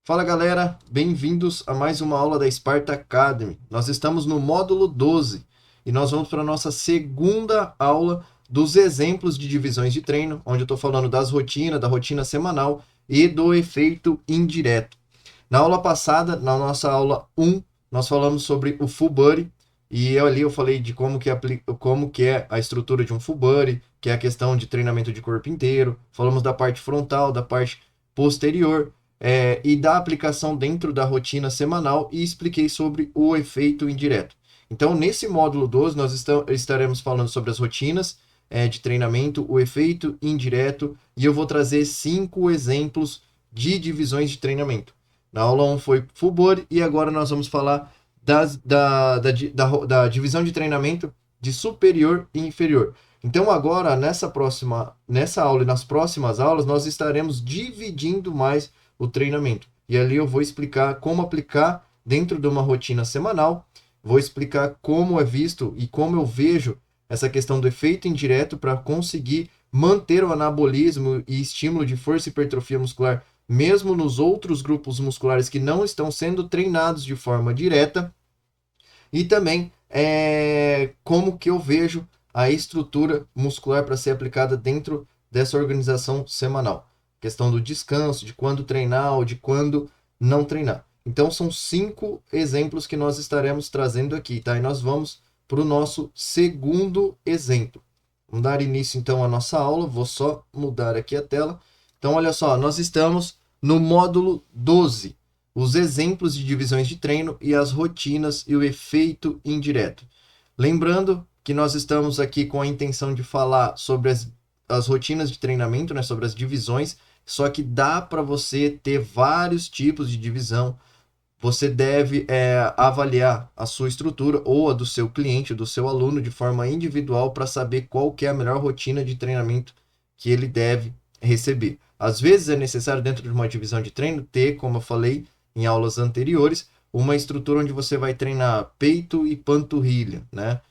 Fala galera, bem-vindos a mais uma aula da Sparta Academy. Nós estamos no módulo 12 e nós vamos para a nossa segunda aula dos exemplos de divisões de treino, onde eu estou falando das rotinas, da rotina semanal e do efeito indireto. Na aula passada, na nossa aula 1, nós falamos sobre o full body e ali eu falei de como que é a estrutura de um full body, que é a questão de treinamento de corpo inteiro, falamos da parte frontal, da parte posterior, e da aplicação dentro da rotina semanal e expliquei sobre o efeito indireto. Então, nesse módulo 12, nós estaremos falando sobre as rotinas de treinamento, o efeito indireto, e eu vou trazer 5 exemplos de divisões de treinamento. Na aula 1 foi full body e agora nós vamos falar da divisão de treinamento de superior e inferior. Então agora, nessa aula e nas próximas aulas, nós estaremos dividindo mais o treinamento. E ali eu vou explicar como aplicar dentro de uma rotina semanal, vou explicar como é visto e como eu vejo essa questão do efeito indireto para conseguir manter o anabolismo e estímulo de força e hipertrofia muscular, mesmo nos outros grupos musculares que não estão sendo treinados de forma direta, e também como que eu vejo a estrutura muscular para ser aplicada dentro dessa organização semanal. Questão do descanso, de quando treinar ou de quando não treinar. Então, são 5 exemplos que nós estaremos trazendo aqui, tá? E nós vamos para o nosso segundo exemplo. Vamos dar início, então, à nossa aula. Vou só mudar aqui a tela. Então, olha só, nós estamos no módulo 12. Os exemplos de divisões de treino e as rotinas e o efeito indireto. Lembrando que nós estamos aqui com a intenção de falar sobre as rotinas de treinamento, né, sobre as divisões, só que dá para você ter vários tipos de divisão. Você deve avaliar a sua estrutura ou a do seu cliente, do seu aluno, de forma individual para saber qual que é a melhor rotina de treinamento que ele deve receber. Às vezes é necessário, dentro de uma divisão de treino, ter, como eu falei em aulas anteriores, uma estrutura onde você vai treinar peito e panturrilha, né?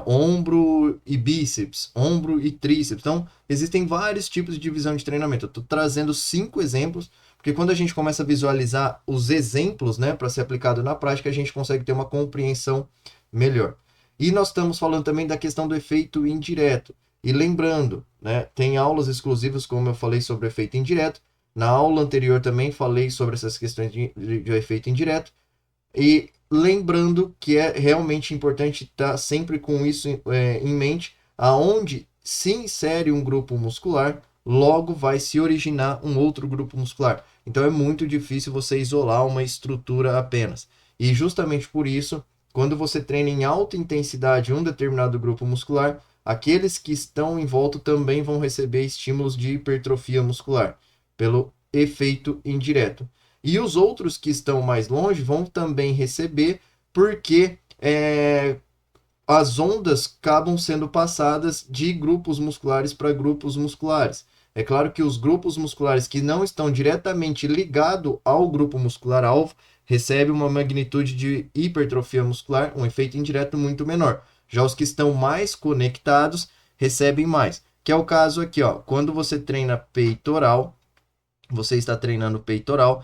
Ombro e bíceps, ombro e tríceps. Então, existem vários tipos de divisão de treinamento. Eu estou trazendo 5 exemplos, porque quando a gente começa a visualizar os exemplos, né, para ser aplicado na prática, a gente consegue ter uma compreensão melhor. E nós estamos falando também da questão do efeito indireto. E lembrando, né, tem aulas exclusivas, como eu falei, sobre o efeito indireto. Na aula anterior também falei sobre essas questões de efeito indireto. E lembrando que é realmente importante estar sempre com isso em mente, aonde se insere um grupo muscular, logo vai se originar um outro grupo muscular. Então é muito difícil você isolar uma estrutura apenas. E justamente por isso, quando você treina em alta intensidade um determinado grupo muscular, aqueles que estão em volta também vão receber estímulos de hipertrofia muscular, pelo efeito indireto. E os outros que estão mais longe vão também receber, porque as ondas acabam sendo passadas de grupos musculares para grupos musculares. É claro que os grupos musculares que não estão diretamente ligados ao grupo muscular alvo recebem uma magnitude de hipertrofia muscular, um efeito indireto muito menor. Já os que estão mais conectados recebem mais. Que é o caso aqui, ó, quando você treina peitoral, você está treinando peitoral,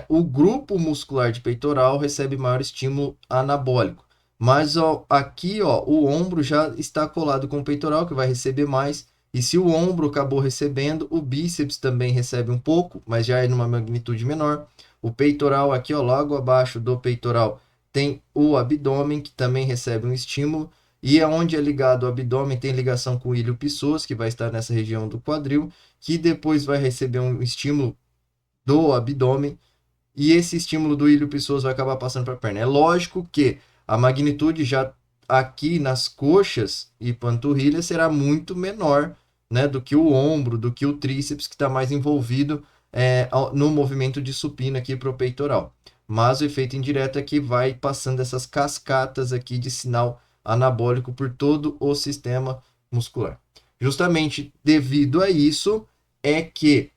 o grupo muscular de peitoral recebe maior estímulo anabólico. Mas aqui, o ombro já está colado com o peitoral, que vai receber mais. E se o ombro acabou recebendo, o bíceps também recebe um pouco, mas já é numa magnitude menor. O peitoral aqui, logo abaixo do peitoral, tem o abdômen, que também recebe um estímulo. E onde é ligado o abdômen, tem ligação com o ilho pessoas, que vai estar nessa região do quadril, que depois vai receber um estímulo do abdômen, e esse estímulo do ilho pessoas vai acabar passando para a perna. É lógico que a magnitude já aqui nas coxas e panturrilha será muito menor, né, do que o ombro, do que o tríceps, que está mais envolvido no movimento de supino aqui para o peitoral. Mas o efeito indireto é que vai passando essas cascatas aqui de sinal anabólico por todo o sistema muscular. Justamente devido a isso é que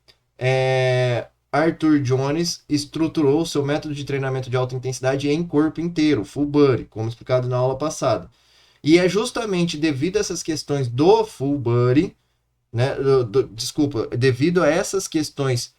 Arthur Jones estruturou seu método de treinamento de alta intensidade em corpo inteiro, full body, como explicado na aula passada. E é justamente devido a essas questões do full body, né, devido a essas questões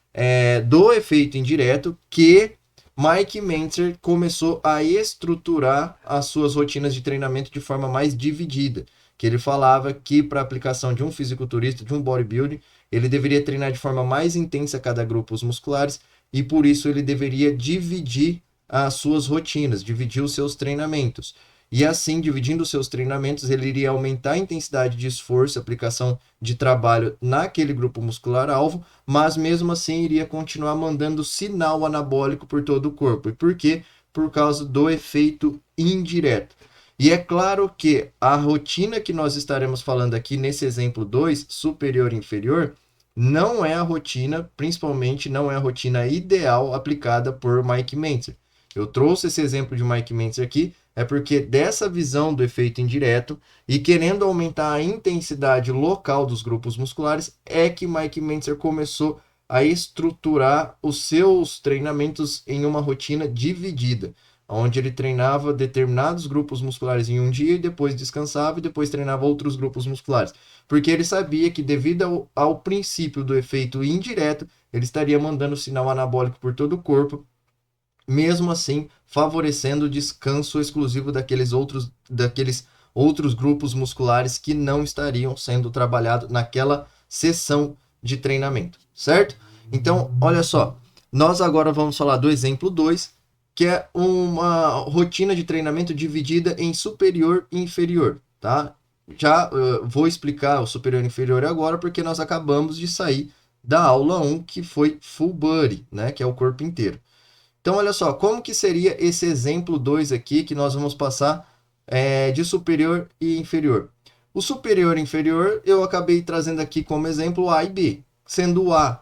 do efeito indireto que Mike Mentzer começou a estruturar as suas rotinas de treinamento de forma mais dividida. Que ele falava que para a aplicação de um fisiculturista, de um bodybuilding, ele deveria treinar de forma mais intensa cada grupo musculares e por isso ele deveria dividir as suas rotinas, dividir os seus treinamentos. E assim, dividindo os seus treinamentos, ele iria aumentar a intensidade de esforço, aplicação de trabalho naquele grupo muscular alvo, mas mesmo assim iria continuar mandando sinal anabólico por todo o corpo. E por quê? Por causa do efeito indireto. E é claro que a rotina que nós estaremos falando aqui nesse exemplo 2, superior e inferior, não é a rotina, principalmente não é a rotina ideal aplicada por Mike Mentzer. Eu trouxe esse exemplo de Mike Mentzer aqui, é porque dessa visão do efeito indireto e querendo aumentar a intensidade local dos grupos musculares, é que Mike Mentzer começou a estruturar os seus treinamentos em uma rotina dividida, onde ele treinava determinados grupos musculares em um dia e depois descansava e depois treinava outros grupos musculares. Porque ele sabia que devido ao princípio do efeito indireto, ele estaria mandando sinal anabólico por todo o corpo, mesmo assim favorecendo o descanso exclusivo daqueles outros grupos musculares que não estariam sendo trabalhados naquela sessão de treinamento, certo? Então, olha só, nós agora vamos falar do exemplo 2, que é uma rotina de treinamento dividida em superior e inferior, tá? Já vou explicar o superior e inferior agora, porque nós acabamos de sair da aula 1, que foi full body, né? Que é o corpo inteiro. Então, olha só, como que seria esse exemplo 2 aqui, que nós vamos passar de superior e inferior? O superior e inferior, eu acabei trazendo aqui como exemplo A e B, sendo o A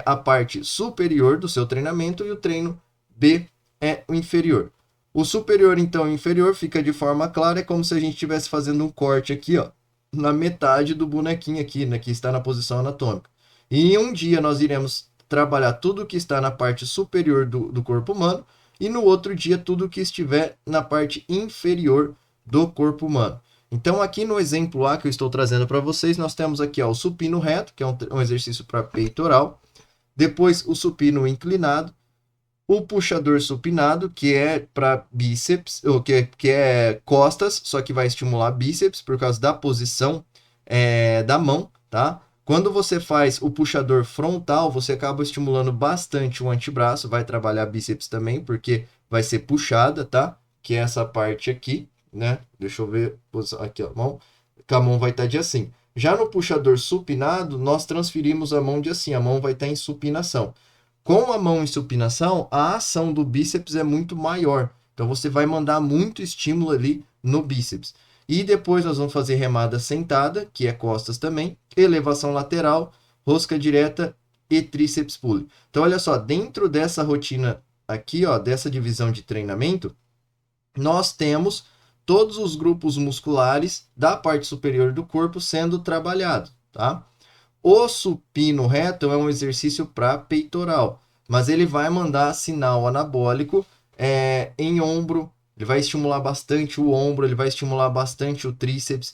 a parte superior do seu treinamento e o treino B é o inferior. O superior, então, e o inferior fica de forma clara, é como se a gente estivesse fazendo um corte aqui, ó, na metade do bonequinho aqui, né, que está na posição anatômica. E em um dia nós iremos trabalhar tudo que está na parte superior do corpo humano e no outro dia tudo que estiver na parte inferior do corpo humano. Então aqui no exemplo A que eu estou trazendo para vocês, nós temos aqui ó, o supino reto, que é um exercício para peitoral, depois o supino inclinado, o puxador supinado, que é para bíceps, ou que é costas, só que vai estimular bíceps por causa da posição da mão, tá? Quando você faz o puxador frontal, você acaba estimulando bastante o antebraço, vai trabalhar bíceps também, porque vai ser puxada, tá? Que é essa parte aqui, né? Deixa eu ver, aqui ó, a mão vai estar de assim. Já no puxador supinado, nós transferimos a mão de assim, a mão vai estar em supinação. Com a mão em supinação, a ação do bíceps é muito maior, então você vai mandar muito estímulo ali no bíceps. E depois nós vamos fazer remada sentada, que é costas também, elevação lateral, rosca direta e tríceps pull. Então, olha só, dentro dessa rotina aqui, ó, dessa divisão de treinamento, nós temos todos os grupos musculares da parte superior do corpo sendo trabalhados, tá? O supino reto é um exercício para peitoral, mas ele vai mandar sinal anabólico em ombro, ele vai estimular bastante o ombro, ele vai estimular bastante o tríceps.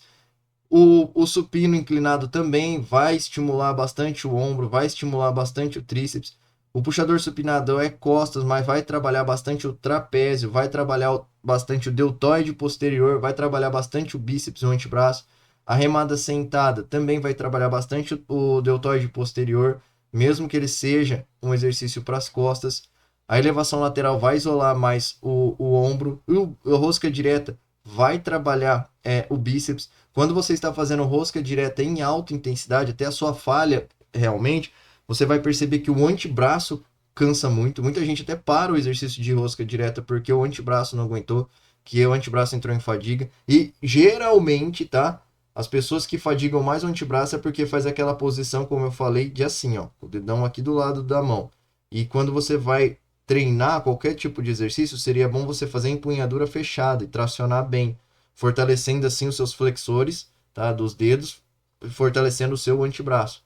O supino inclinado também vai estimular bastante o ombro, vai estimular bastante o tríceps. O puxador supinado é costas, mas vai trabalhar bastante o trapézio, vai trabalhar bastante o deltoide posterior, vai trabalhar bastante o bíceps e o antebraço. A remada sentada também vai trabalhar bastante o deltoide posterior, mesmo que ele seja um exercício para as costas. A elevação lateral vai isolar mais o ombro. A rosca direta vai trabalhar o bíceps. Quando você está fazendo rosca direta em alta intensidade, até a sua falha realmente, você vai perceber que o antebraço cansa muito. Muita gente até para o exercício de rosca direta porque o antebraço não aguentou, que o antebraço entrou em fadiga. E geralmente, tá? As pessoas que fadigam mais o antebraço é porque faz aquela posição, como eu falei, de assim, ó, o dedão aqui do lado da mão. E quando você vai treinar qualquer tipo de exercício, seria bom você fazer empunhadura fechada e tracionar bem, fortalecendo assim os seus flexores, tá, dos dedos, fortalecendo o seu antebraço.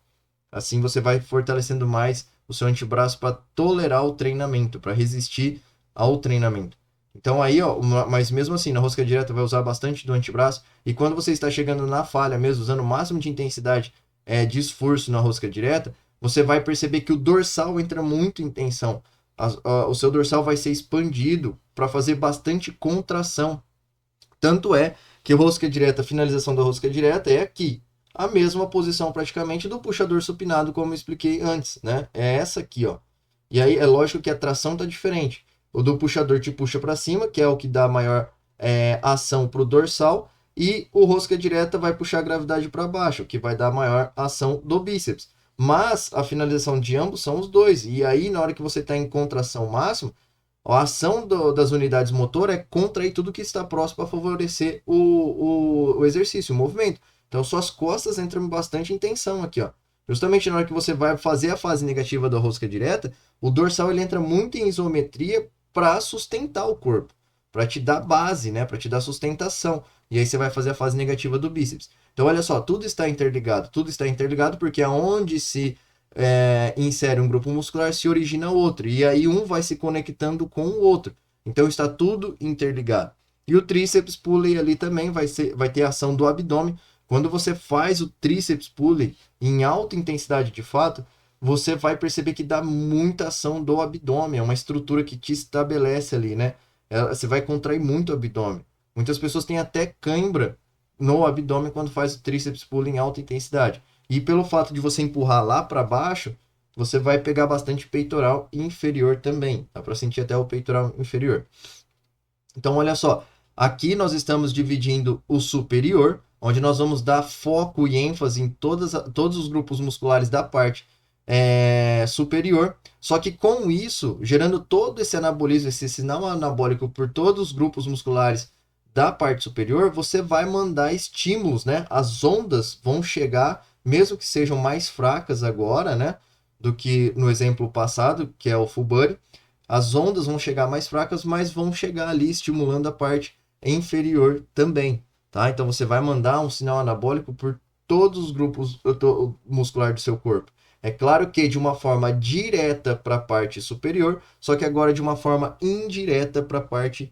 Assim você vai fortalecendo mais o seu antebraço para tolerar o treinamento, para resistir ao treinamento. Então aí, ó, mas mesmo assim, na rosca direta vai usar bastante do antebraço, e quando você está chegando na falha mesmo, usando o máximo de intensidade de esforço na rosca direta, você vai perceber que o dorsal entra muito em tensão. O seu dorsal vai ser expandido para fazer bastante contração. Tanto é que rosca direta, a finalização da rosca direta é aqui. A mesma posição praticamente do puxador supinado, como eu expliquei antes, né? É essa aqui, ó. E aí é lógico que a tração tá diferente. O do puxador te puxa para cima, que é o que dá maior ação para o dorsal, e o rosca direta vai puxar a gravidade para baixo, que vai dar maior ação do bíceps. Mas a finalização de ambos são os dois. E aí, na hora que você está em contração máxima, a ação das unidades motor é contrair tudo que está próximo para favorecer o exercício, o movimento. Então, suas costas entram bastante em tensão aqui, ó. Justamente na hora que você vai fazer a fase negativa da rosca direta, o dorsal ele entra muito em isometria para sustentar o corpo, para te dar base, né? Para te dar sustentação. E aí você vai fazer a fase negativa do bíceps. Então, olha só, tudo está interligado porque aonde se insere um grupo muscular, se origina outro. E aí um vai se conectando com o outro. Então está tudo interligado. E o tríceps pulley ali também vai ter a ação do abdômen. Quando você faz o tríceps pulley em alta intensidade de fato, você vai perceber que dá muita ação do abdômen. É uma estrutura que te estabelece ali, né? Você vai contrair muito o abdômen. Muitas pessoas têm até cãibra no abdômen quando faz o tríceps pulley em alta intensidade. E pelo fato de você empurrar lá para baixo, você vai pegar bastante peitoral inferior também. Dá para sentir até o peitoral inferior. Então, olha só. Aqui nós estamos dividindo o superior, onde nós vamos dar foco e ênfase em todos os grupos musculares da parte superior. Só que com isso, gerando todo esse anabolismo, esse sinal anabólico por todos os grupos musculares da parte superior, você vai mandar estímulos, né? As ondas vão chegar, mesmo que sejam mais fracas agora, né? Do que no exemplo passado, que é o full body. As ondas vão chegar mais fracas, mas vão chegar ali estimulando a parte inferior também, tá? Então você vai mandar um sinal anabólico por todos os grupos musculares do seu corpo. É claro que de uma forma direta para a parte superior, só que agora de uma forma indireta para a parte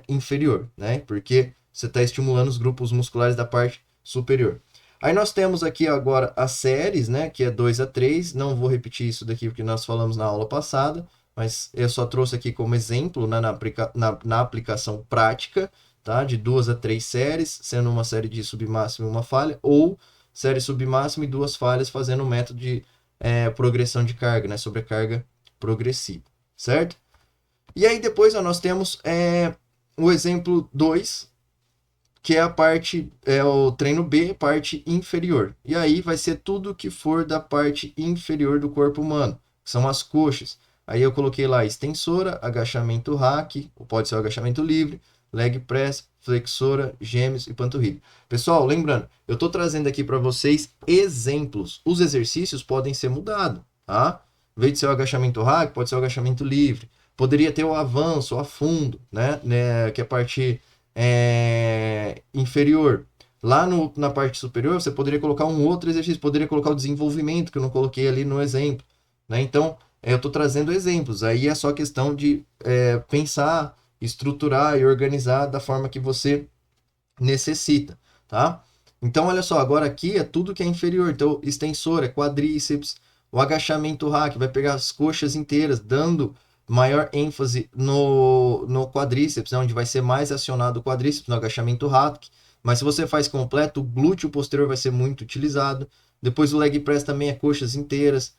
inferior, né? Porque você está estimulando os grupos musculares da parte superior. Aí nós temos aqui agora as séries, né? Que é 2 a 3. Não vou repetir isso daqui porque nós falamos na aula passada, mas eu só trouxe aqui como exemplo, né, na aplicação prática, tá? De 2 a 3 séries, sendo uma série de submáximo e uma falha, ou série submáxima e 2 falhas, fazendo um método de progressão de carga, né? Sobrecarga progressiva, certo? E aí depois ó, nós temos o exemplo 2, que é a parte, o treino B, parte inferior. E aí vai ser tudo que for da parte inferior do corpo humano, que são as coxas. Aí eu coloquei lá extensora, agachamento rack, ou pode ser o agachamento livre, leg press, flexora, gêmeos e panturrilha. Pessoal, lembrando, eu estou trazendo aqui para vocês exemplos. Os exercícios podem ser mudados, tá? Em vez de ser o agachamento rack, pode ser o agachamento livre. Poderia ter o avanço, o afundo, né? Que é a parte inferior. Lá na parte superior, você poderia colocar um outro exercício, poderia colocar o desenvolvimento, que eu não coloquei ali no exemplo, né? Então, eu estou trazendo exemplos. Aí é só questão de pensar, estruturar e organizar da forma que você necessita, tá? Então, olha só, agora aqui é tudo que é inferior. Então, extensor é quadríceps, o agachamento rack vai pegar as coxas inteiras, dando maior ênfase no quadríceps, né, onde vai ser mais acionado o quadríceps no agachamento rack. Mas se você faz completo, o glúteo posterior vai ser muito utilizado. Depois o leg press também é coxas inteiras.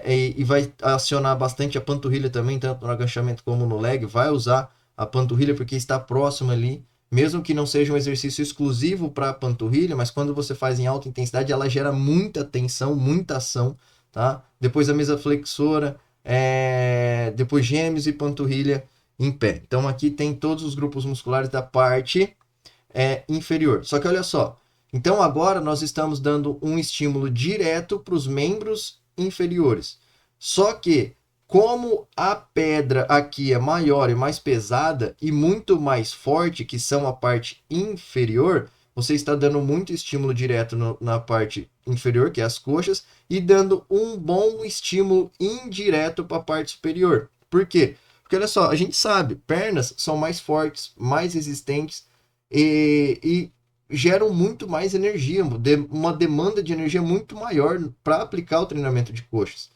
E vai acionar bastante a panturrilha também, tanto no agachamento como no leg. Vai usar a panturrilha porque está próximo ali. Mesmo que não seja um exercício exclusivo para a panturrilha, mas quando você faz em alta intensidade, ela gera muita tensão, muita ação, tá? Depois a mesa flexora, depois gêmeos e panturrilha em pé. Então aqui tem todos os grupos musculares da parte inferior. Só que olha só, então agora nós estamos dando um estímulo direto para os membros inferiores. Só que como a pedra aqui é maior e mais pesada e muito mais forte, que são a parte inferior, você está dando muito estímulo direto na parte inferior, que é as coxas, e dando um bom estímulo indireto para a parte superior. Por quê? Porque olha só, a gente sabe, pernas são mais fortes, mais resistentes e geram muito mais energia, uma demanda de energia muito maior para aplicar o treinamento de coxas.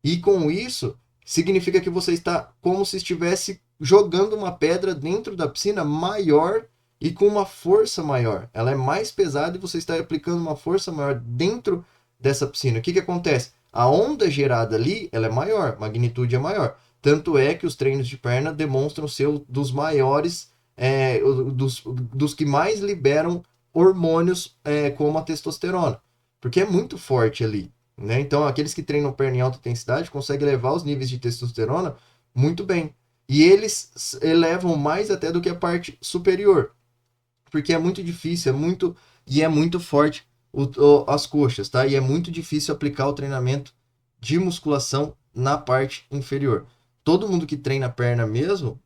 E com isso, significa que você está como se estivesse jogando uma pedra dentro da piscina maior e com uma força maior. Ela é mais pesada e você está aplicando uma força maior dentro dessa piscina. O que acontece? A onda gerada ali, ela é maior, a magnitude é maior. Tanto é que os treinos de perna demonstram ser dos maiores, dos que mais liberam hormônios, como a testosterona. Porque é muito forte ali. Né? Então, aqueles que treinam perna em alta intensidade conseguem levar os níveis de testosterona muito bem. E eles elevam mais até do que a parte superior. Porque é muito difícil, é muito forte as coxas, tá? E é muito difícil aplicar o treinamento de musculação na parte inferior. Todo mundo que treina perna mesmo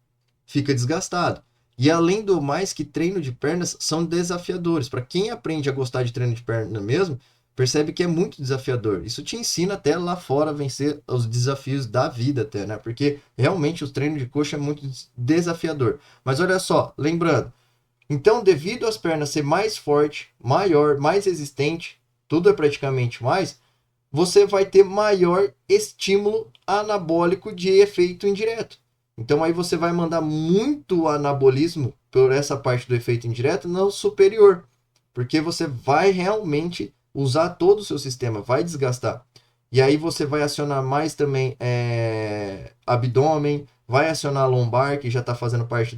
fica desgastado. E além do mais, que treino de pernas são desafiadores. Para quem aprende a gostar de treino de perna mesmo, percebe que é muito desafiador. Isso te ensina até lá fora a vencer os desafios da vida até, né? Porque realmente os treinos de coxa é muito desafiador. Mas olha só, lembrando, então devido às pernas ser mais forte, maior, mais resistente, tudo é praticamente mais, você vai ter maior estímulo anabólico de efeito indireto. Então aí você vai mandar muito anabolismo por essa parte do efeito indireto no superior, porque você vai realmente usar todo o seu sistema, vai desgastar. E aí você vai acionar mais também abdômen, vai acionar a lombar, que já está fazendo parte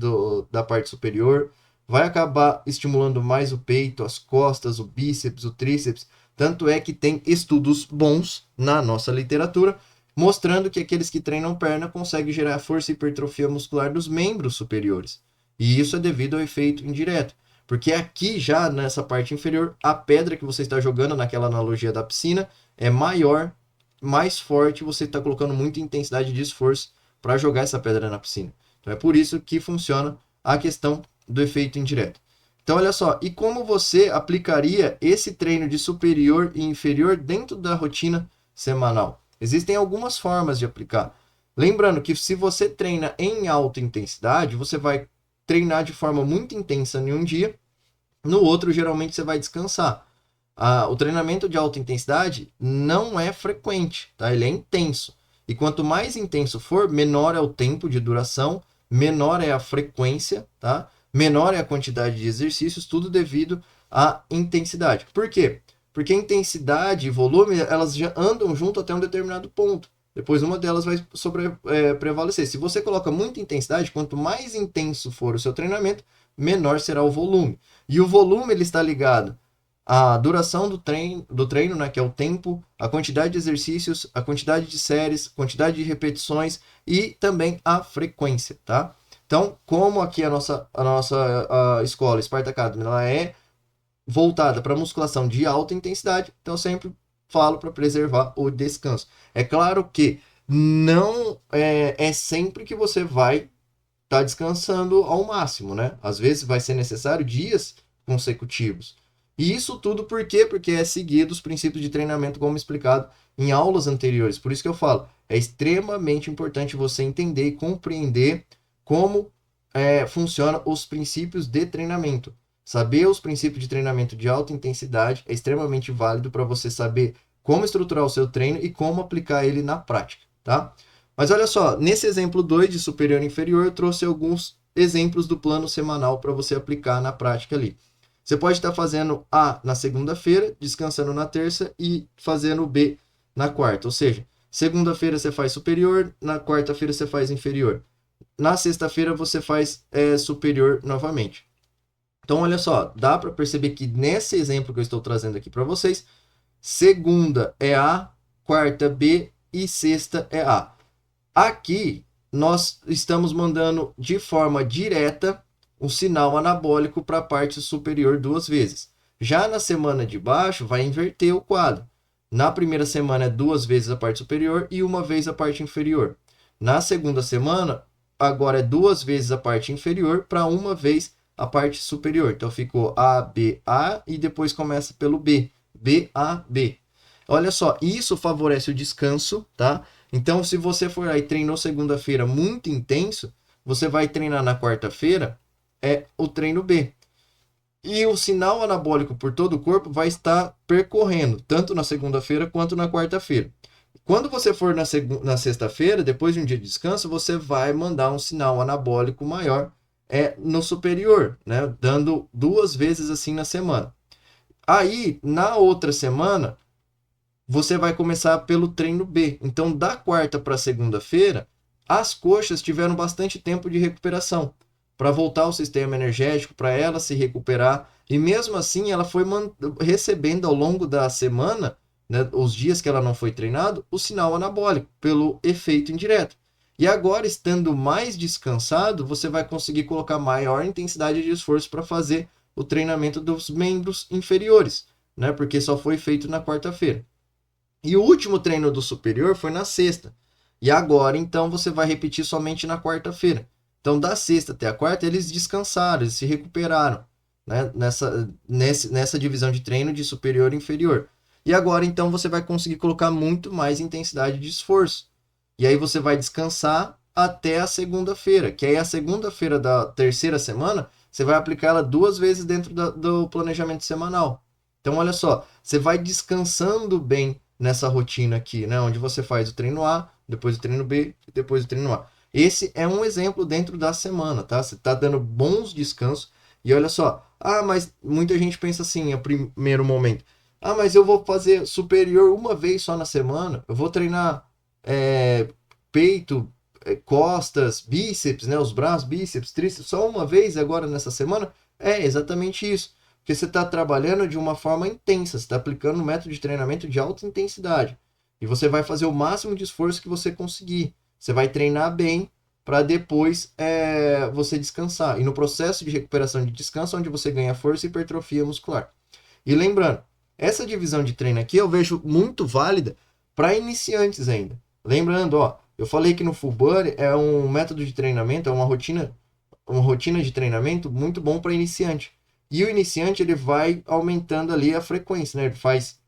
da parte superior, vai acabar estimulando mais o peito, as costas, o bíceps, o tríceps. Tanto é que tem estudos bons na nossa literatura mostrando que aqueles que treinam perna conseguem gerar força e hipertrofia muscular dos membros superiores. E isso é devido ao efeito indireto. Porque aqui já nessa parte inferior, a pedra que você está jogando naquela analogia da piscina é maior, mais forte, você está colocando muita intensidade de esforço para jogar essa pedra na piscina. Então é por isso que funciona a questão do efeito indireto. Então, olha só, e como você aplicaria esse treino de superior e inferior dentro da rotina semanal? Existem algumas formas de aplicar. Lembrando que se você treina em alta intensidade, você vai treinar de forma muito intensa em um dia, no outro, geralmente, você vai descansar. O treinamento de alta intensidade não é frequente, tá? Ele é intenso. E quanto mais intenso for, menor é o tempo de duração, menor é a frequência, tá? Menor é a quantidade de exercícios, tudo devido à intensidade. Por quê? Porque intensidade e volume, elas já andam junto até um determinado ponto. Depois uma delas vai prevalecer. Se você coloca muita intensidade, quanto mais intenso for o seu treinamento, menor será o volume. E o volume ele está ligado à duração do treino, né, que é o tempo, a quantidade de exercícios, a quantidade de séries, quantidade de repetições e também a frequência, tá? Então, como aqui a escola Sparta Academy, ela é voltada para musculação de alta intensidade, então eu sempre falo para preservar o descanso. É claro que não é sempre que você vai estar descansando ao máximo, né? Às vezes vai ser necessário dias consecutivos. E isso tudo por quê? Porque é seguido os princípios de treinamento como explicado em aulas anteriores. Por isso que eu falo, é extremamente importante você entender e compreender como funcionam os princípios de treinamento. Saber os princípios de treinamento de alta intensidade é extremamente válido para você saber como estruturar o seu treino e como aplicar ele na prática, tá? Mas olha só, nesse exemplo 2 de superior e inferior, eu trouxe alguns exemplos do plano semanal para você aplicar na prática ali. Você pode estar fazendo A na segunda-feira, descansando na terça e fazendo B na quarta. Ou seja, segunda-feira você faz superior, na quarta-feira você faz inferior. Na sexta-feira você faz superior novamente. Então, olha só, dá para perceber que nesse exemplo que eu estou trazendo aqui para vocês, segunda é A, quarta B e sexta é A. Aqui, nós estamos mandando de forma direta um sinal anabólico para a parte superior 2 vezes. Já na semana de baixo, vai inverter o quadro. Na primeira semana é 2 vezes a parte superior e 1 vez a parte inferior. Na segunda semana, agora é 2 vezes a parte inferior para 1 vez a parte superior. Então ficou A, B, A e depois começa pelo B. B, A, B. Olha só, isso favorece o descanso, tá? Então, se você for aí treinou segunda-feira muito intenso, você vai treinar na quarta-feira o treino B. E o sinal anabólico por todo o corpo vai estar percorrendo, tanto na segunda-feira quanto na quarta-feira. Quando você for na sexta-feira, depois de um dia de descanso, você vai mandar um sinal anabólico maior no superior, né? Dando 2 vezes assim na semana. Aí, na outra semana, você vai começar pelo treino B. Então, da quarta para segunda-feira, as coxas tiveram bastante tempo de recuperação para voltar ao sistema energético, para ela se recuperar. E mesmo assim, ela foi recebendo ao longo da semana, né, os dias que ela não foi treinado, o sinal anabólico pelo efeito indireto. E agora, estando mais descansado, você vai conseguir colocar maior intensidade de esforço para fazer o treinamento dos membros inferiores, né? Porque só foi feito na quarta-feira. E o último treino do superior foi na sexta. E agora, então, você vai repetir somente na quarta-feira. Então, da sexta até a quarta, eles descansaram, eles se recuperaram, né? Nessa divisão de treino de superior e inferior. E agora, então, você vai conseguir colocar muito mais intensidade de esforço. E aí você vai descansar até a segunda-feira, que aí a segunda-feira da terceira semana, você vai aplicar ela 2 vezes dentro do planejamento semanal. Então, olha só, você vai descansando bem nessa rotina aqui, né? Onde você faz o treino A, depois o treino B e depois o treino A. Esse é um exemplo dentro da semana, tá? Você está dando bons descansos. E olha só, mas muita gente pensa assim, a primeiro momento, mas eu vou fazer superior uma vez só na semana, eu vou treinar peito, costas, bíceps, né? Os braços, bíceps, tríceps, só uma vez agora nessa semana? É exatamente isso. Porque você está trabalhando de uma forma intensa, você está aplicando um método de treinamento de alta intensidade. E você vai fazer o máximo de esforço que você conseguir. Você vai treinar bem para depois você descansar. E no processo de recuperação de descanso, onde você ganha força e hipertrofia muscular. E lembrando, essa divisão de treino aqui eu vejo muito válida para iniciantes ainda. Lembrando, eu falei que no Full Body é um método de treinamento, é uma rotina de treinamento muito bom para iniciante. E o iniciante ele vai aumentando ali a frequência, né? Ele faz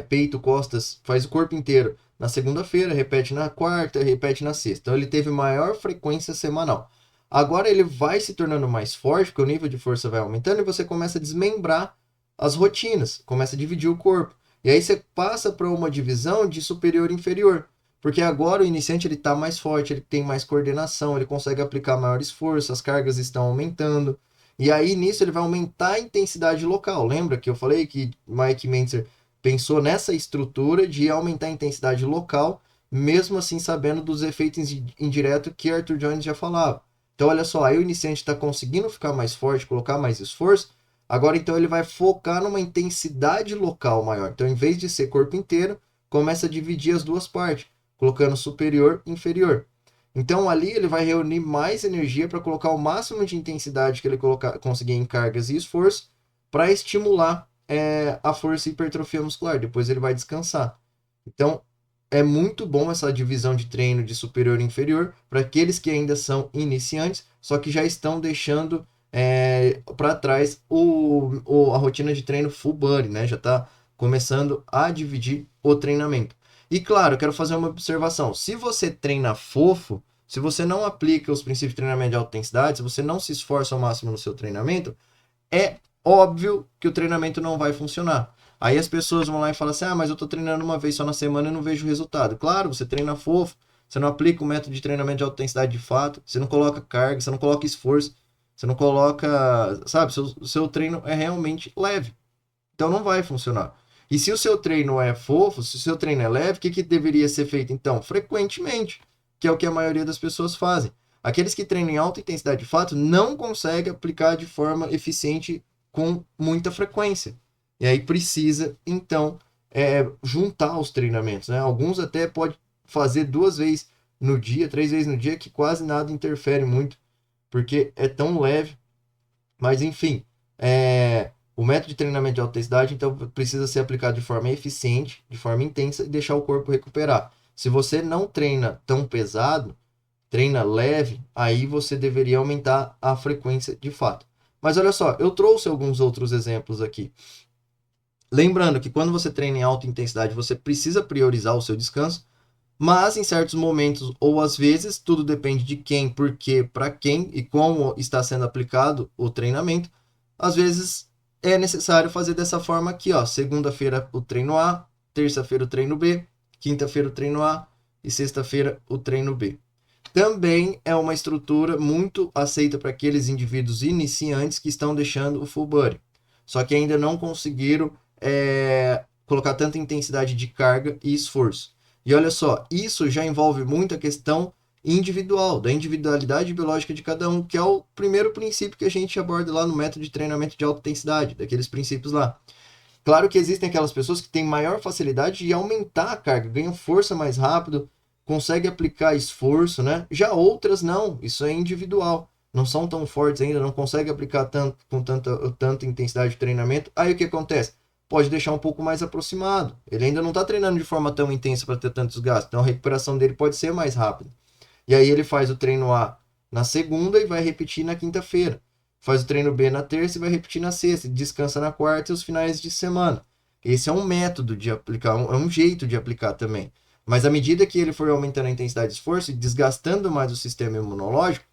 peito, costas, faz o corpo inteiro na segunda-feira, repete na quarta, repete na sexta. Então ele teve maior frequência semanal. Agora ele vai se tornando mais forte, porque o nível de força vai aumentando e você começa a desmembrar as rotinas, começa a dividir o corpo. E aí você passa para uma divisão de superior e inferior. Porque agora o iniciante ele está mais forte, ele tem mais coordenação, ele consegue aplicar maior esforço, as cargas estão aumentando. E aí nisso ele vai aumentar a intensidade local. Lembra que eu falei que Mike Mentzer pensou nessa estrutura de aumentar a intensidade local, mesmo assim sabendo dos efeitos indiretos que Arthur Jones já falava. Então olha só, aí o iniciante está conseguindo ficar mais forte, colocar mais esforço, agora então ele vai focar numa intensidade local maior. Então em vez de ser corpo inteiro, começa a dividir as duas partes, colocando superior e inferior. Então ali ele vai reunir mais energia para colocar o máximo de intensidade que ele conseguir em cargas e esforço para estimular a força e hipertrofia muscular. Depois ele vai descansar. Então é muito bom essa divisão de treino de superior e inferior para aqueles que ainda são iniciantes, só que já estão deixando para trás a rotina de treino full body, né? Já está começando a dividir o treinamento. E claro, eu quero fazer uma observação. Se você treina fofo, se você não aplica os princípios de treinamento de alta intensidade, se você não se esforça ao máximo no seu treinamento, é óbvio que o treinamento não vai funcionar. Aí as pessoas vão lá e falam assim, mas eu tô treinando uma vez só na semana e não vejo resultado. Claro, você treina fofo, você não aplica o método de treinamento de alta intensidade de fato, você não coloca carga, você não coloca esforço, você não coloca, sabe, seu treino é realmente leve. Então não vai funcionar. E se o seu treino é fofo, se o seu treino é leve, o que deveria ser feito então? Frequentemente, que é o que a maioria das pessoas fazem. Aqueles que treinam em alta intensidade de fato não conseguem aplicar de forma eficiente com muita frequência. E aí precisa, então, juntar os treinamentos, né? Alguns até pode fazer 2 vezes no dia, 3 vezes no dia, que quase nada interfere muito, porque é tão leve. Mas, enfim, o método de treinamento de alta intensidade, então, precisa ser aplicado de forma eficiente, de forma intensa e deixar o corpo recuperar. Se você não treina tão pesado, treina leve, aí você deveria aumentar a frequência de fato. Mas olha só, eu trouxe alguns outros exemplos aqui. Lembrando que quando você treina em alta intensidade, você precisa priorizar o seu descanso, mas em certos momentos, ou às vezes, tudo depende de quem, por quê, para quem e como está sendo aplicado o treinamento, às vezes é necessário fazer dessa forma aqui, ó. Segunda-feira o treino A, terça-feira o treino B, quinta-feira o treino A e sexta-feira o treino B. Também é uma estrutura muito aceita para aqueles indivíduos iniciantes que estão deixando o full body, só que ainda não conseguiram colocar tanta intensidade de carga e esforço. E olha só, isso já envolve muito a questão individual, da individualidade biológica de cada um, que é o primeiro princípio que a gente aborda lá no método de treinamento de alta intensidade, daqueles princípios lá. Claro que existem aquelas pessoas que têm maior facilidade de aumentar a carga, ganham força mais rápido, conseguem aplicar esforço, né? Já outras não, isso é individual. Não são tão fortes ainda, não conseguem aplicar com tanta intensidade de treinamento. Aí o que acontece? Pode deixar um pouco mais aproximado. Ele ainda não está treinando de forma tão intensa para ter tantos gastos, então a recuperação dele pode ser mais rápida. E aí ele faz o treino A na segunda e vai repetir na quinta-feira. Faz o treino B na terça e vai repetir na sexta. Descansa na quarta e os finais de semana. Esse é um método de aplicar, é um jeito de aplicar também. Mas à medida que ele for aumentando a intensidade de esforço e desgastando mais o sistema imunológico,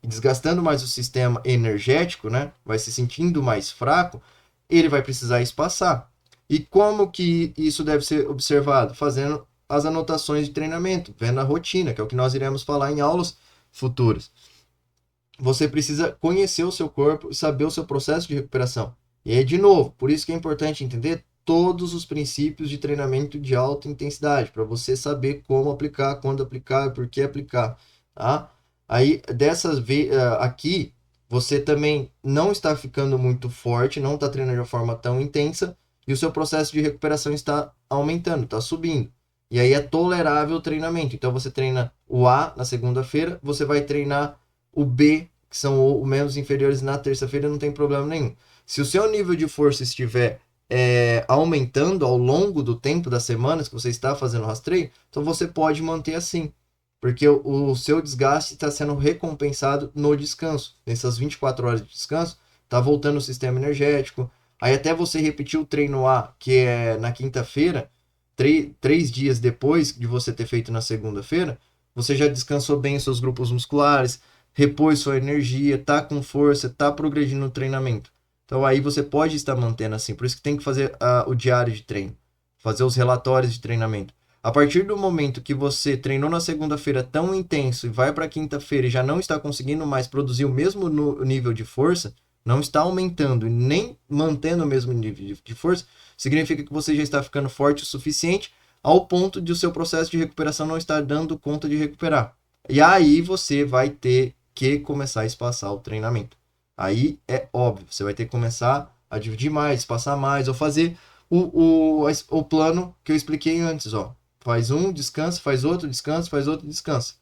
e desgastando mais o sistema energético, né? Vai se sentindo mais fraco, ele vai precisar espaçar. E como que isso deve ser observado? Fazendo as anotações de treinamento, vendo a rotina, que é o que nós iremos falar em aulas futuras. Você precisa conhecer o seu corpo e saber o seu processo de recuperação. E aí, de novo, por isso que é importante entender todos os princípios de treinamento de alta intensidade, para você saber como aplicar, quando aplicar, por que aplicar, tá? Aí, dessas vezes, aqui, você também não está ficando muito forte, não está treinando de uma forma tão intensa, e o seu processo de recuperação está aumentando, está subindo. E aí é tolerável o treinamento. Então, você treina o A na segunda-feira, você vai treinar o B, que são os membros inferiores, na terça-feira, não tem problema nenhum. Se o seu nível de força estiver aumentando ao longo do tempo das semanas que você está fazendo rastreio, então você pode manter assim, porque o seu desgaste está sendo recompensado no descanso. Nessas 24 horas de descanso, está voltando o sistema energético. Aí até você repetir o treino A, que é na quinta-feira, 3 dias depois de você ter feito na segunda-feira, você já descansou bem os seus grupos musculares, repôs sua energia, tá com força, tá progredindo no treinamento. Então aí você pode estar mantendo assim. Por isso que tem que fazer o diário de treino, fazer os relatórios de treinamento. A partir do momento que você treinou na segunda-feira tão intenso e vai para a quinta-feira e já não está conseguindo mais produzir o mesmo nível de força, não está aumentando e nem mantendo o mesmo nível de força, significa que você já está ficando forte o suficiente ao ponto de o seu processo de recuperação não estar dando conta de recuperar. E aí você vai ter que começar a espaçar o treinamento. Aí é óbvio, você vai ter que começar a dividir mais, espaçar mais, ou fazer o plano que eu expliquei antes, ó. Faz um, descansa, faz outro, descansa, faz outro, descansa.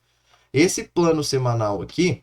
Esse plano semanal aqui,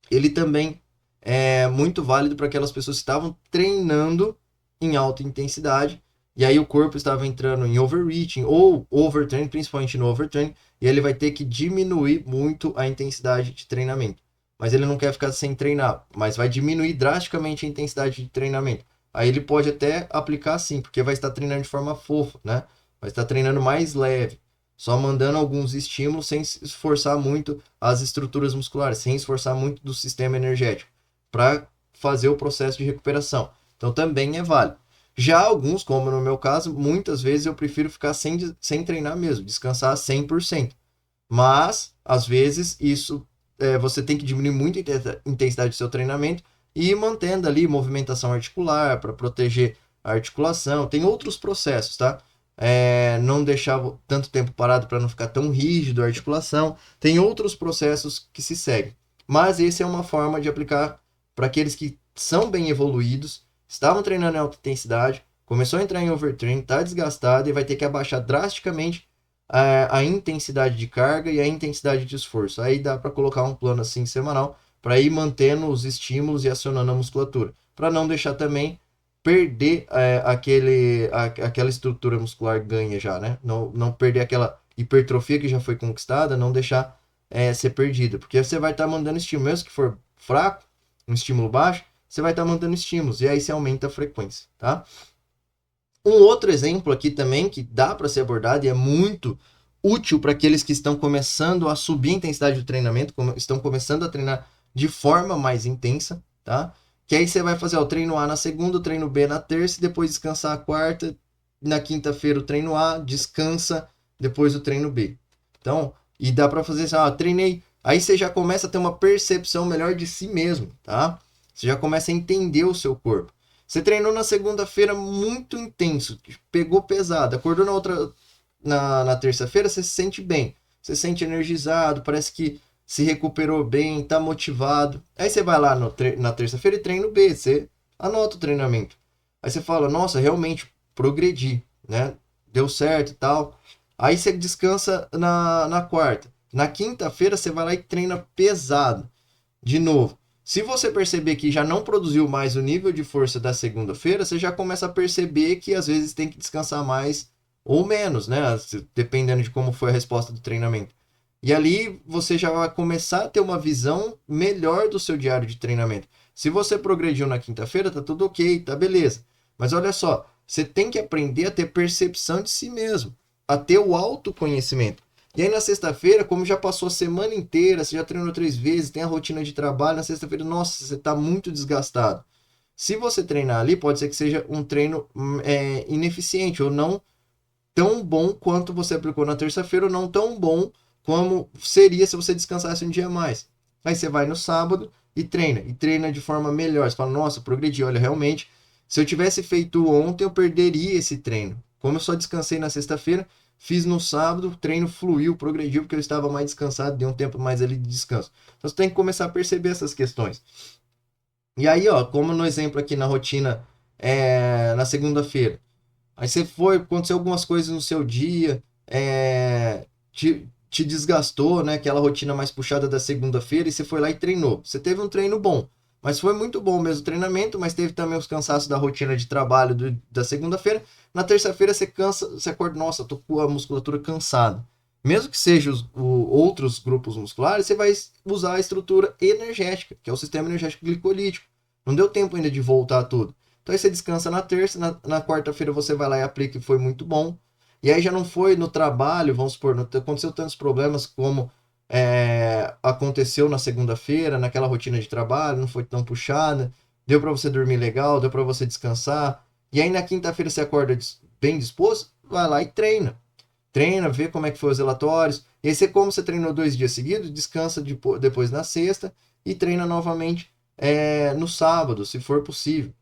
ele também é muito válido para aquelas pessoas que estavam treinando em alta intensidade, e aí o corpo estava entrando em overreaching ou overtraining, principalmente no overtraining, e ele vai ter que diminuir muito a intensidade de treinamento. Mas ele não quer ficar sem treinar, mas vai diminuir drasticamente a intensidade de treinamento. Aí ele pode até aplicar sim, porque vai estar treinando de forma fofa, né? Vai estar treinando mais leve, só mandando alguns estímulos sem esforçar muito as estruturas musculares, sem esforçar muito do sistema energético, para fazer o processo de recuperação. Então também é válido. Já alguns, como no meu caso, muitas vezes eu prefiro ficar sem treinar mesmo, descansar 100%. Mas, às vezes, isso você tem que diminuir muito a intensidade do seu treinamento e ir mantendo ali movimentação articular para proteger a articulação. Tem outros processos, tá? Não deixar tanto tempo parado para não ficar tão rígido a articulação. Tem outros processos que se seguem. Mas essa é uma forma de aplicar para aqueles que são bem evoluídos, estavam treinando em alta intensidade, começou a entrar em overtraining, está desgastado e vai ter que abaixar drasticamente a intensidade de carga e a intensidade de esforço. Aí dá para colocar um plano assim semanal para ir mantendo os estímulos e acionando a musculatura, para não deixar também perder aquela estrutura muscular ganha já, né? Não perder aquela hipertrofia que já foi conquistada, não deixar ser perdida, porque você vai estar mandando estímulo, mesmo que for fraco, um estímulo baixo, você vai estar mandando estímulos e aí você aumenta a frequência, tá? Um outro exemplo aqui também que dá para ser abordado e é muito útil para aqueles que estão começando a subir a intensidade do treinamento, estão começando a treinar de forma mais intensa, tá? Que aí você vai fazer o treino A na segunda, o treino B na terça, e depois descansar a quarta. Na quinta-feira o treino A, descansa, depois o treino B. Então, e dá para fazer assim, treinei. Aí você já começa a ter uma percepção melhor de si mesmo, tá? Você já começa a entender o seu corpo. Você treinou na segunda-feira muito intenso, pegou pesado, acordou na terça-feira, você se sente bem, você se sente energizado, parece que se recuperou bem, tá motivado. Aí você vai lá na terça-feira e treino B, você anota o treinamento. Aí você fala, nossa, realmente progredi, né? Deu certo e tal. Aí você descansa na quarta. Na quinta-feira você vai lá e treina pesado de novo. Se você perceber que já não produziu mais o nível de força da segunda-feira, você já começa a perceber que às vezes tem que descansar mais ou menos, né? Dependendo de como foi a resposta do treinamento. E ali você já vai começar a ter uma visão melhor do seu diário de treinamento. Se você progrediu na quinta-feira, tá tudo ok, tá beleza. Mas olha só, você tem que aprender a ter percepção de si mesmo, a ter o autoconhecimento. E aí na sexta-feira, como já passou a semana inteira, você já treinou 3 vezes, tem a rotina de trabalho, na sexta-feira, nossa, você está muito desgastado. Se você treinar ali, pode ser que seja um treino ineficiente ou não tão bom quanto você aplicou na terça-feira, ou não tão bom como seria se você descansasse um dia a mais. Aí você vai no sábado e treina de forma melhor. Você fala, nossa, progredi, olha, realmente, se eu tivesse feito ontem, eu perderia esse treino. Como eu só descansei na sexta-feira, fiz no sábado, o treino fluiu, progrediu, porque eu estava mais descansado, dei um tempo mais ali de descanso. Então você tem que começar a perceber essas questões. E aí, ó, como no exemplo aqui na rotina, na segunda-feira, aí você foi, aconteceu algumas coisas no seu dia, te desgastou, né? Aquela rotina mais puxada da segunda-feira, e você foi lá e treinou. Você teve um treino bom, mas foi muito bom mesmo o treinamento, mas teve também os cansaços da rotina de trabalho da segunda-feira. Na terça-feira você cansa, você acorda, nossa, tô com a musculatura cansada. Mesmo que sejam outros grupos musculares, você vai usar a estrutura energética, que é o sistema energético glicolítico. Não deu tempo ainda de voltar a tudo. Então aí você descansa na terça, na quarta-feira você vai lá e aplica e foi muito bom. E aí já não foi no trabalho, vamos supor, não aconteceu tantos problemas como aconteceu na segunda-feira, naquela rotina de trabalho, não foi tão puxada, deu para você dormir legal, deu para você descansar. E aí na quinta-feira você acorda bem disposto, vai lá e treina. Treina, vê como é que foi os relatórios. E aí você, como você treinou 2 dias seguidos, descansa depois na sexta e treina novamente no sábado, se for possível.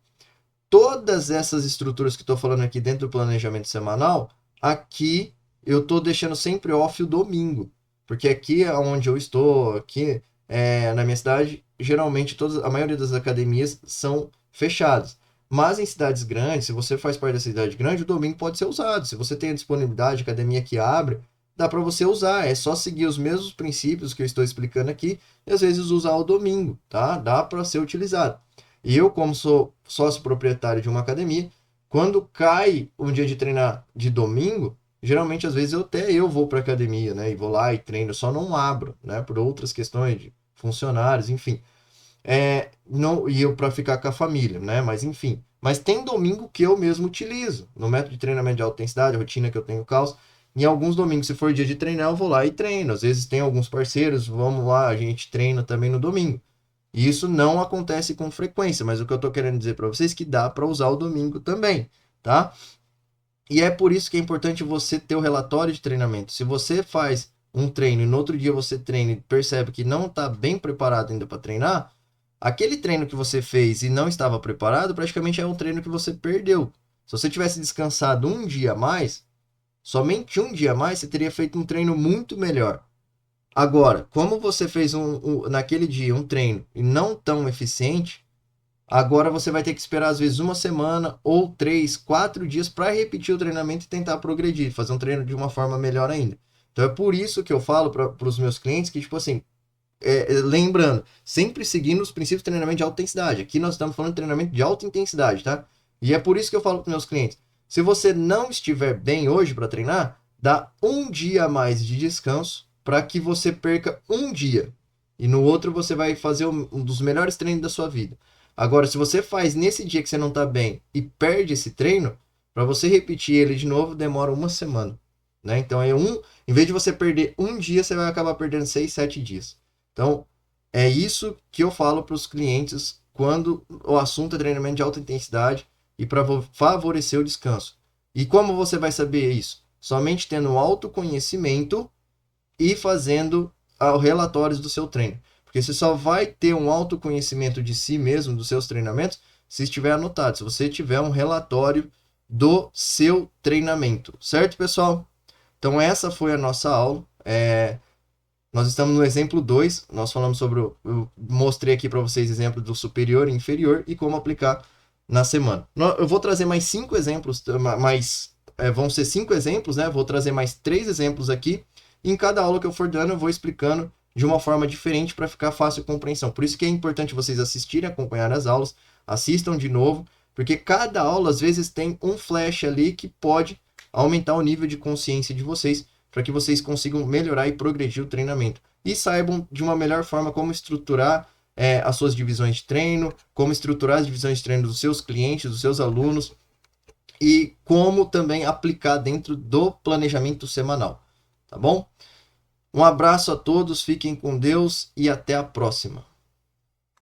Todas essas estruturas que estou falando aqui dentro do planejamento semanal, aqui eu estou deixando sempre off o domingo. Porque aqui é onde eu estou, aqui na minha cidade, geralmente a maioria das academias são fechadas. Mas em cidades grandes, se você faz parte da cidade grande, o domingo pode ser usado. Se você tem a disponibilidade, academia que abre, dá para você usar. É só seguir os mesmos princípios que eu estou explicando aqui e às vezes usar o domingo, tá? Dá para ser utilizado. E eu, como sou sócio proprietário de uma academia, quando cai um dia de treinar de domingo, geralmente às vezes eu vou para academia, né? E vou lá e treino, só não abro, né? Por outras questões de funcionários, enfim. Não, e eu para ficar com a família, né? Mas enfim. Mas tem domingo que eu mesmo utilizo. No método de treinamento de alta intensidade, a rotina que eu tenho caos. Em alguns domingos, se for dia de treinar, eu vou lá e treino. Às vezes tem alguns parceiros, vamos lá, a gente treina também no domingo. E isso não acontece com frequência, mas o que eu estou querendo dizer para vocês é que dá para usar o domingo também, tá? E é por isso que é importante você ter o relatório de treinamento. Se você faz um treino e no outro dia você treina e percebe que não está bem preparado ainda para treinar, aquele treino que você fez e não estava preparado, praticamente é um treino que você perdeu. Se você tivesse descansado um dia a mais, somente um dia a mais, você teria feito um treino muito melhor. Agora, como você fez naquele dia um treino e não tão eficiente, agora você vai ter que esperar às vezes uma semana ou 3, 4 dias para repetir o treinamento e tentar progredir, fazer um treino de uma forma melhor ainda. Então é por isso que eu falo para os meus clientes que, tipo assim, lembrando, sempre seguindo os princípios de treinamento de alta intensidade. Aqui nós estamos falando de treinamento de alta intensidade, tá? E é por isso que eu falo para meus clientes, se você não estiver bem hoje para treinar, dá um dia a mais de descanso para que você perca um dia. E no outro você vai fazer um dos melhores treinos da sua vida. Agora, se você faz nesse dia que você não está bem e perde esse treino, para você repetir ele de novo, demora uma semana. Né? Então, em vez de você perder um dia, você vai acabar perdendo 6, 7 dias. Então, é isso que eu falo para os clientes quando o assunto é treinamento de alta intensidade e para favorecer o descanso. E como você vai saber isso? Somente tendo autoconhecimento e fazendo relatórios do seu treino. Porque você só vai ter um autoconhecimento de si mesmo, dos seus treinamentos, se estiver anotado, se você tiver um relatório do seu treinamento. Certo, pessoal? Então, essa foi a nossa aula. Nós estamos no exemplo 2. Nós falamos sobre. Eu mostrei aqui para vocês exemplo do superior e inferior e como aplicar na semana. Eu vou trazer mais 5 exemplos, vão ser 5 exemplos, né? Vou trazer mais 3 exemplos aqui. E em cada aula que eu for dando, eu vou explicando de uma forma diferente para ficar fácil a compreensão. Por isso que é importante vocês assistirem, acompanhar as aulas, assistam de novo, porque cada aula às vezes tem um flash ali que pode aumentar o nível de consciência de vocês, para que vocês consigam melhorar e progredir o treinamento. E saibam de uma melhor forma como estruturar as suas divisões de treino, como estruturar as divisões de treino dos seus clientes, dos seus alunos, e como também aplicar dentro do planejamento semanal. Tá bom? Um abraço a todos, fiquem com Deus e até a próxima.